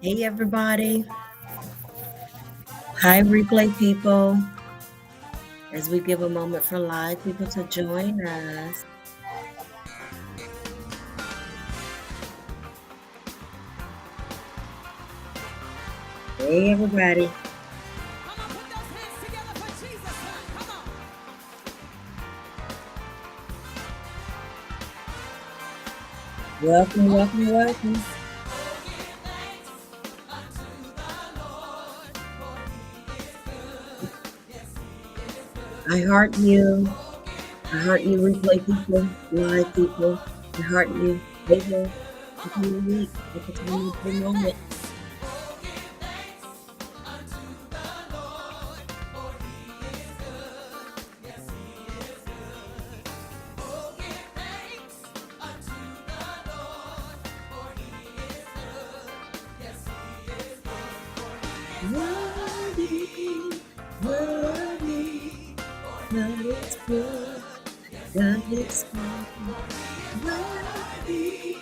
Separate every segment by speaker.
Speaker 1: Hey, everybody. Hi, replay people. As we give a moment for live people to join us. Hey, everybody.
Speaker 2: Come on, put those hands together for Jesus. Come on.
Speaker 1: Welcome,
Speaker 2: Oh,
Speaker 1: welcome,
Speaker 2: give
Speaker 1: welcome.
Speaker 2: thanks. Oh, give thanks unto the Lord, for he is good. Yes, he is
Speaker 1: I
Speaker 2: good.
Speaker 1: heart you.
Speaker 2: Oh, give
Speaker 1: I heart you,
Speaker 2: thanks
Speaker 1: replay people,
Speaker 2: unto the
Speaker 1: live people.
Speaker 2: Lord,
Speaker 1: I
Speaker 2: for
Speaker 1: heart you.
Speaker 2: he
Speaker 1: Hey
Speaker 2: is
Speaker 1: there.
Speaker 2: good. Come
Speaker 1: It's a
Speaker 2: on.
Speaker 1: new week. It's a time
Speaker 2: Oh,
Speaker 1: for a
Speaker 2: give
Speaker 1: moment.
Speaker 2: thanks. Oh, give thanks unto the Lord, for he is good. Yes, he is good. Oh, give thanks unto the Lord, for he is good. Yes, he is good, for he is
Speaker 1: Worthy, worthy.
Speaker 2: for
Speaker 1: God
Speaker 2: he
Speaker 1: is
Speaker 2: is
Speaker 1: good.
Speaker 2: good. Yes,
Speaker 1: God
Speaker 2: he is
Speaker 1: is
Speaker 2: good,
Speaker 1: good.
Speaker 2: for he is worthy,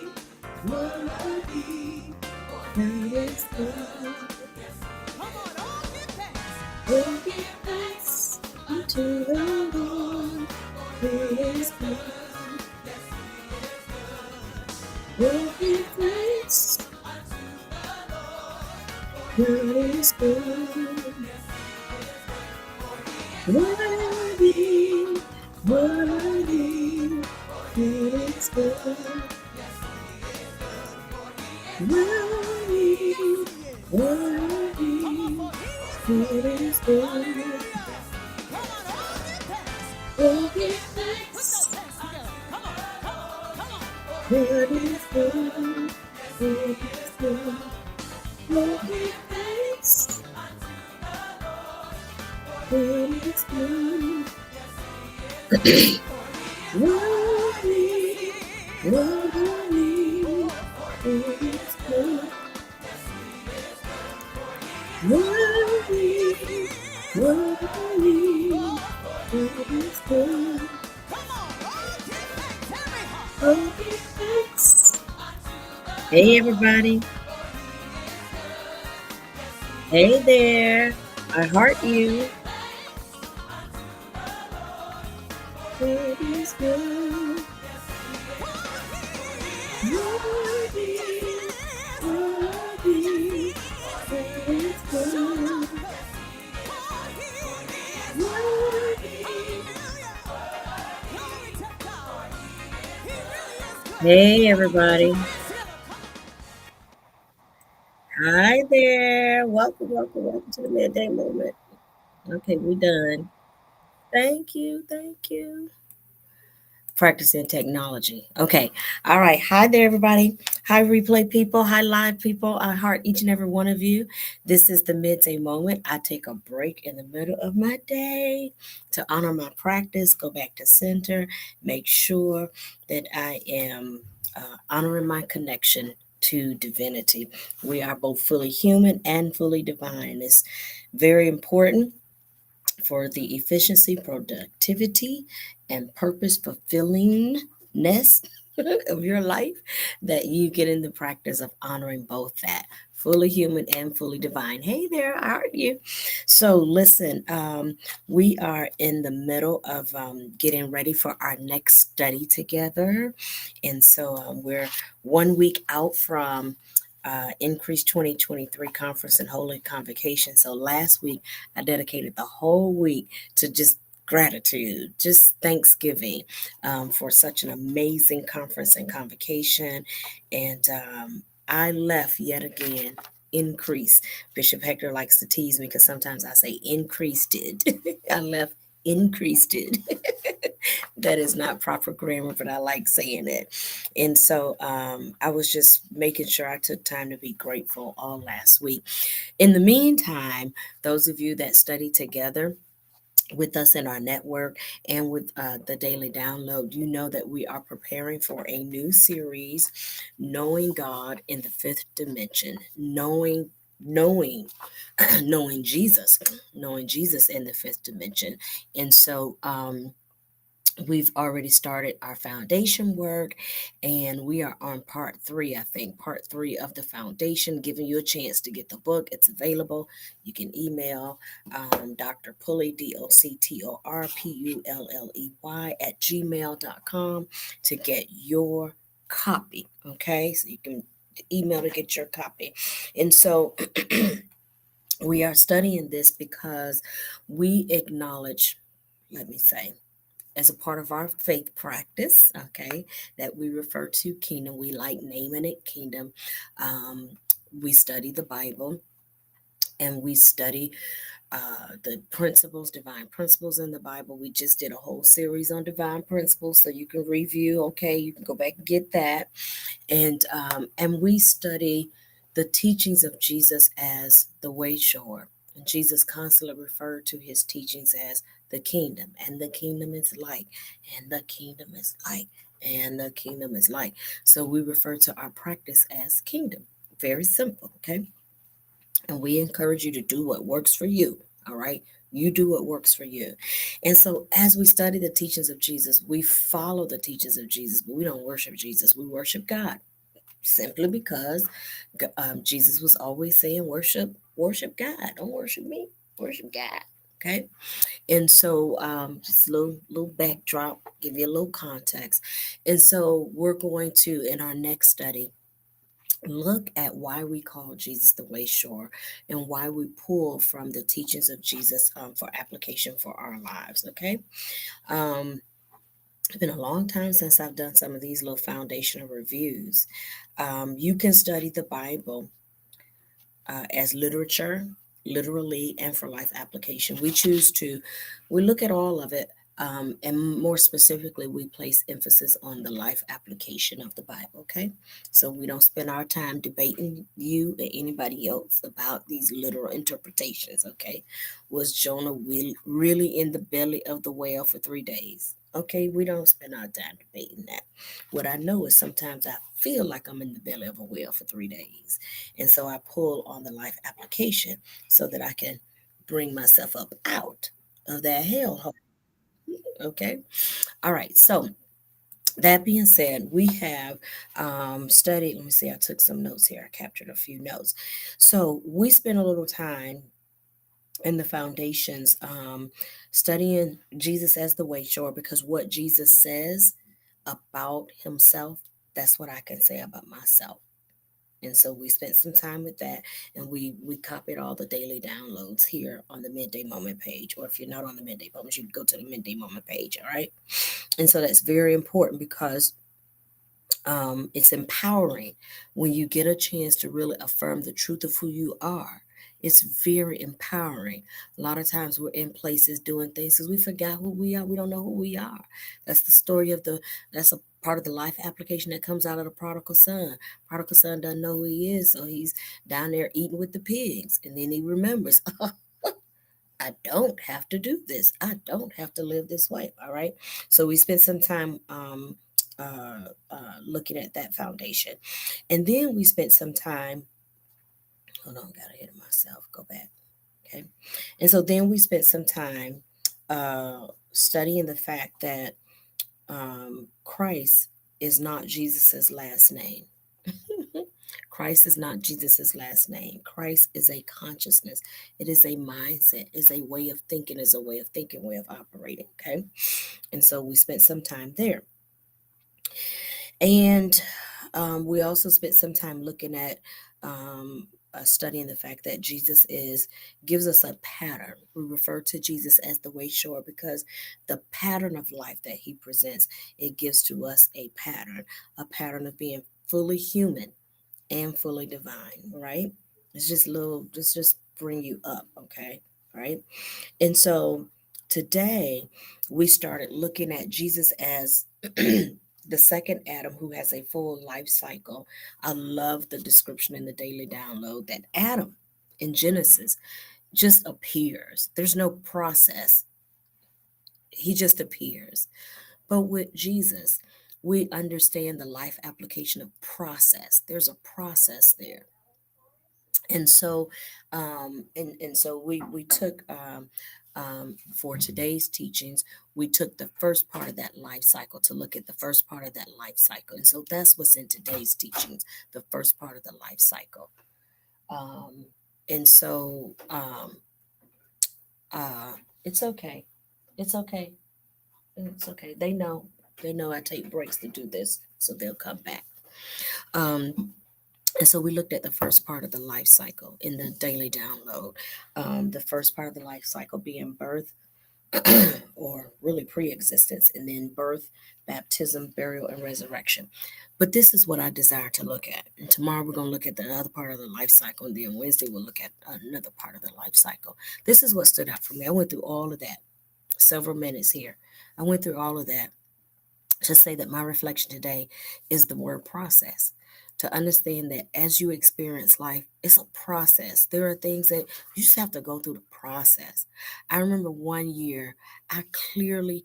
Speaker 1: Worthy, worthy.
Speaker 2: worthy, for
Speaker 1: God
Speaker 2: he is
Speaker 1: is
Speaker 2: good.
Speaker 1: good.
Speaker 2: Yes, come on, all give thanks.
Speaker 1: Oh,
Speaker 2: Oh,
Speaker 1: give
Speaker 2: give thanks
Speaker 1: thanks
Speaker 2: unto
Speaker 1: unto
Speaker 2: the
Speaker 1: the
Speaker 2: Lord,
Speaker 1: Lord,
Speaker 2: for
Speaker 1: who
Speaker 2: he
Speaker 1: is
Speaker 2: is good.
Speaker 1: good.
Speaker 2: Yes, he is good.
Speaker 1: Oh,
Speaker 2: Oh,
Speaker 1: give
Speaker 2: give thanks
Speaker 1: thanks,
Speaker 2: unto the Lord, for
Speaker 1: God
Speaker 2: he is
Speaker 1: is
Speaker 2: good.
Speaker 1: good.
Speaker 2: Yes, he is good, for he is worthy.
Speaker 1: Worthy, worthy,
Speaker 2: Worthy, for
Speaker 1: God
Speaker 2: he
Speaker 1: is
Speaker 2: is
Speaker 1: good.
Speaker 2: good. Yes, he is good, for he is worthy. Yes,
Speaker 1: Worthy,
Speaker 2: he is. Come on,
Speaker 1: worthy,
Speaker 2: for he is
Speaker 1: God
Speaker 2: good.
Speaker 1: is good.
Speaker 2: Hallelujah. Come on, all give thanks.
Speaker 1: Oh,
Speaker 2: Oh,
Speaker 1: give
Speaker 2: give thanks. Put
Speaker 1: thanks,
Speaker 2: those hands together. Come on, come on, come on. For
Speaker 1: God
Speaker 2: he
Speaker 1: is
Speaker 2: is good.
Speaker 1: good.
Speaker 2: Yes,
Speaker 1: God
Speaker 2: he
Speaker 1: is
Speaker 2: is
Speaker 1: good.
Speaker 2: good.
Speaker 1: Oh,
Speaker 2: Oh,
Speaker 1: give
Speaker 2: give thanks
Speaker 1: thanks,
Speaker 2: unto the Lord, for
Speaker 1: God
Speaker 2: he is
Speaker 1: is
Speaker 2: good.
Speaker 1: good.
Speaker 2: Yes, he is good, for he is worthy. Yes,
Speaker 1: Worthy,
Speaker 2: he is worthy.
Speaker 1: worthy,
Speaker 2: Oh, for
Speaker 1: God
Speaker 2: he is
Speaker 1: is good.
Speaker 2: good. Yes, he is good, for he is worthy. Yes, he
Speaker 1: Worthy,
Speaker 2: is worthy.
Speaker 1: worthy,
Speaker 2: Oh, for
Speaker 1: God
Speaker 2: he is
Speaker 1: is
Speaker 2: good.
Speaker 1: good.
Speaker 2: Come on, all give thanks, every heart.
Speaker 1: Oh,
Speaker 2: Oh,
Speaker 1: give
Speaker 2: give thanks
Speaker 1: thanks.
Speaker 2: unto the
Speaker 1: Hey,
Speaker 2: Lord,
Speaker 1: everybody.
Speaker 2: for he is good. Yes, he
Speaker 1: Hey
Speaker 2: is
Speaker 1: there.
Speaker 2: good.
Speaker 1: I heart
Speaker 2: Oh,
Speaker 1: you.
Speaker 2: give thanks unto the Lord, for
Speaker 1: God
Speaker 2: he is
Speaker 1: is
Speaker 2: good.
Speaker 1: good.
Speaker 2: Yes, he is. For he is. Yes, he
Speaker 1: Worthy,
Speaker 2: is. Yes, he
Speaker 1: worthy,
Speaker 2: is.
Speaker 1: God is
Speaker 2: Shout it out.
Speaker 1: good.
Speaker 2: Yes, he is. For he is.
Speaker 1: Worthy.
Speaker 2: Hallelujah. Glory to God. He really is good.
Speaker 1: Hey,
Speaker 2: Come on, put your
Speaker 1: everybody.
Speaker 2: hands together. Come on.
Speaker 1: Hi there. Welcome, welcome, welcome to the midday moment. Okay, we done. Thank you, thank you. Practicing technology. Okay. All right. Hi there, everybody. Hi, replay people. Hi, live people. I heart each and every one of you. This is the midday moment. I take a break in the middle of my day to honor my practice, go back to center, make sure that I am honoring my connection to divinity. We are both fully human and fully divine. It's very important for the efficiency, productivity, and purpose fulfillingness of your life that you get in the practice of honoring both that fully human and fully divine. Hey there, I heard you. So listen, we are in the middle of getting ready for our next study together, and so we're 1 week out from Increase 2023 Conference and Holy Convocation. So last week I dedicated the whole week to just gratitude, just thanksgiving for such an amazing conference and convocation. And I left yet again. Increase. Bishop Hector likes to tease me because sometimes I say increased it. I left increased it. That is not proper grammar, but I like saying it. And so I was just making sure I took time to be grateful all last week. In the meantime, those of you that study together with us in our network and with the daily download, you know that we are preparing for a new series, Knowing God in the Fifth Dimension, knowing knowing Jesus in the fifth dimension. And so We've already started our foundation work, and we are on part three, I think, part three of the foundation, giving you a chance to get the book. It's available. You can email Dr. Pulley, DoctorPulley at gmail.com to get your copy. Okay, so you can email to get your copy. And so we are studying this because we acknowledge, let me say, as a part of our faith practice, okay, that we refer to kingdom. We like naming it kingdom. We study the Bible, and we study the principles, divine principles in the Bible. We just did a whole series on divine principles, so you can review. Okay, you can go back and get that, and we study the teachings of Jesus as the way shower. And Jesus constantly referred to his teachings as the kingdom, and the kingdom is like, and the kingdom is like, and the kingdom is like. So we refer to our practice as kingdom. Very simple, okay? And we encourage you to do what works for you, all right? You do what works for you. And so, as we study the teachings of Jesus, we follow the teachings of Jesus, but we don't worship Jesus, we worship God, simply because Jesus was always saying, worship God, don't worship me, worship God. Okay, and so just a little backdrop, give you a little context, and so we're going to, in our next study, look at why we call Jesus the way shore, and why we pull from the teachings of Jesus for application for our lives. Okay, um, it's been a long time since I've done some of these little foundational reviews. You can study the Bible as literature, literally, and for life application. We look at all of it, and more specifically, we place emphasis on the life application of the Bible, okay? So we don't spend our time debating you or anybody else about these literal interpretations, okay? Was Jonah really in the belly of the whale for 3 days? Okay, we don't spend our time debating that. What I know is sometimes I feel like I'm in the belly of a whale for 3 days. And so I pull on the life application so that I can bring myself up out of that hellhole. Okay. All right. So that being said, we have studied. Let me see. I took some notes here. I captured a few notes. So we spent a little time in the foundations studying Jesus as the way shower, because what Jesus says about himself, that's what I can say about myself. And so we spent some time with that, and we copied all the daily downloads here on the Midday Moment page. Or if you're not on the Midday Moment, you can go to the Midday Moment page. All right. And so that's very important, because it's empowering when you get a chance to really affirm the truth of who you are. It's very empowering. A lot of times we're in places doing things because we forgot who we are. We don't know who we are. That's the story of that's a part of the life application that comes out of the prodigal son. Prodigal son doesn't know who he is, so he's down there eating with the pigs. And then he remembers, I don't have to do this. I don't have to live this way. All right. So we spent some time looking at that foundation. And then we spent some time, hold on, got ahead of myself. Go back. Okay. And so then we spent some time studying the fact that Christ is not Jesus's last name. Christ is not Jesus's last name. Christ is a consciousness. It is a mindset. Is a way of thinking. Is a way of thinking. Way of operating. Okay, and so we spent some time there, and we also spent some time looking at studying the fact that Jesus is gives us a pattern. We refer to Jesus as the way shower because the pattern of life that he presents, it gives to us a pattern of being fully human and fully divine, right? It's just little, just bring you up, okay? Right? And so today we started looking at Jesus as the second Adam who has a full life cycle. I love the description in the daily download that Adam in Genesis just appears. There's no process. He just appears. But with Jesus, we understand the life application of process. There's a process there. And so and so we took for today's teachings, we took the first part of that life cycle to look at the first part of that life cycle. And so that's what's in today's teachings, the first part of the life cycle. um and so uh it's okay, it's okay, it's okay. They know I take breaks to do this, so they'll come back. um And so we looked at the first part of the life cycle in the daily download. The first part of the life cycle being birth, or really pre existence, and then birth, baptism, burial, and resurrection. But this is what I desire to look at. And tomorrow we're going to look at the other part of the life cycle. And then Wednesday we'll look at another part of the life cycle. This is what stood out for me. I went through all of that, several minutes here. I went through all of that to say that my reflection today is the word process. To understand that as you experience life, it's a process. There are things that you just have to go through the process. I remember one year, I clearly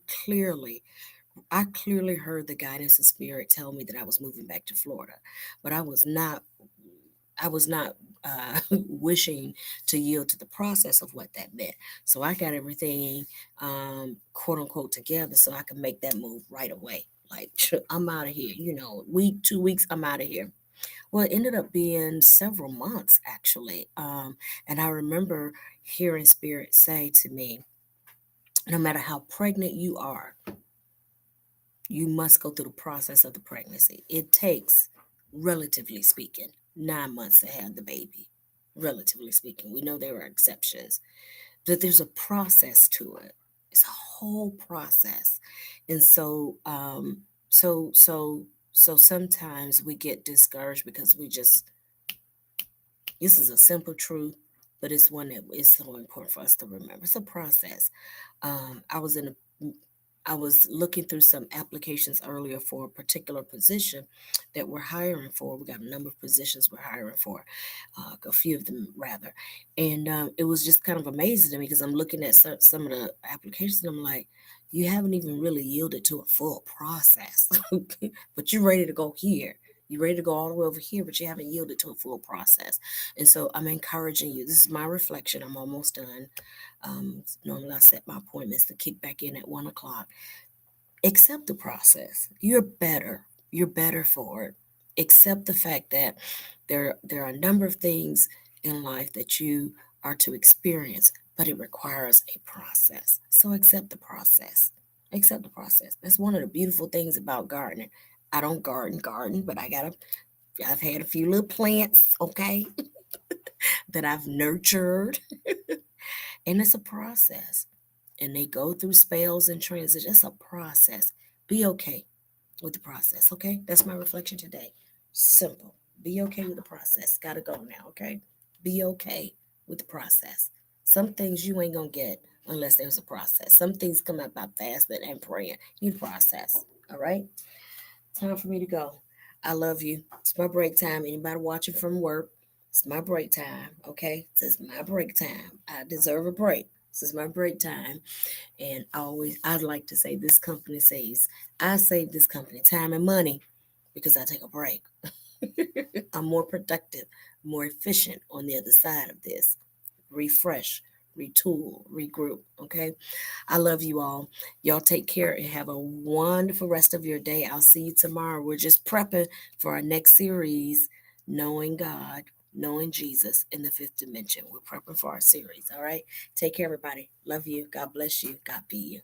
Speaker 1: heard the guidance of spirit tell me that I was moving back to Florida, but I was not wishing to yield to the process of what that meant. So I got everything, quote unquote, together so I can make that move right away. Like, I'm out of here, week, 2 weeks, I'm out of here. Well, it ended up being several months, actually. And I remember hearing Spirit say to me, no matter how pregnant you are, you must go through the process of the pregnancy. It takes, relatively speaking, 9 months to have the baby. Relatively speaking, we know there are exceptions, but there's a process to it. It's a whole process. And so sometimes we get discouraged because this is a simple truth, but it's one that is so important for us to remember. It's a process. Um, I was in a I was looking through some applications earlier for a particular position that we're hiring for. We got a number of positions we're hiring for, a few of them rather. And it was just kind of amazing to me because I'm looking at some of the applications and I'm like, you haven't even really yielded to a full process, but you're ready to go here. You're ready to go all the way over here, but you haven't yielded to a full process. And so I'm encouraging you. This is my reflection. I'm almost done. Normally, I set my appointments to kick back in at 1 o'clock. Accept the process. You're better. You're better for it. Accept the fact that there are a number of things in life that you are to experience, but it requires a process. So accept the process. Accept the process. That's one of the beautiful things about gardening. I don't garden, but I've had a few little plants, okay, that I've nurtured, and it's a process. And they go through spells and transitions. It's a process. Be okay with the process, okay? That's my reflection today. Simple. Be okay with the process. Gotta go now, okay? Be okay with the process. Some things you ain't gonna get unless there's a process. Some things come up by fasting and praying. You process, all right? Time for me to go. I love you. It's my break time. Anybody watching from work, it's my break time, okay? This is my break time. I deserve a break. This is my break time. And I'd like to say this company saves, I save this company time and money because I take a break. I'm more productive, more efficient on the other side of this. Refresh, retool, regroup. Okay. I love you all. Y'all take care and have a wonderful rest of your day. I'll see you tomorrow. We're just prepping for our next series, Knowing God, Knowing Jesus in the Fifth Dimension. We're prepping for our series. All right. Take care, everybody. Love you. God bless you. God be you.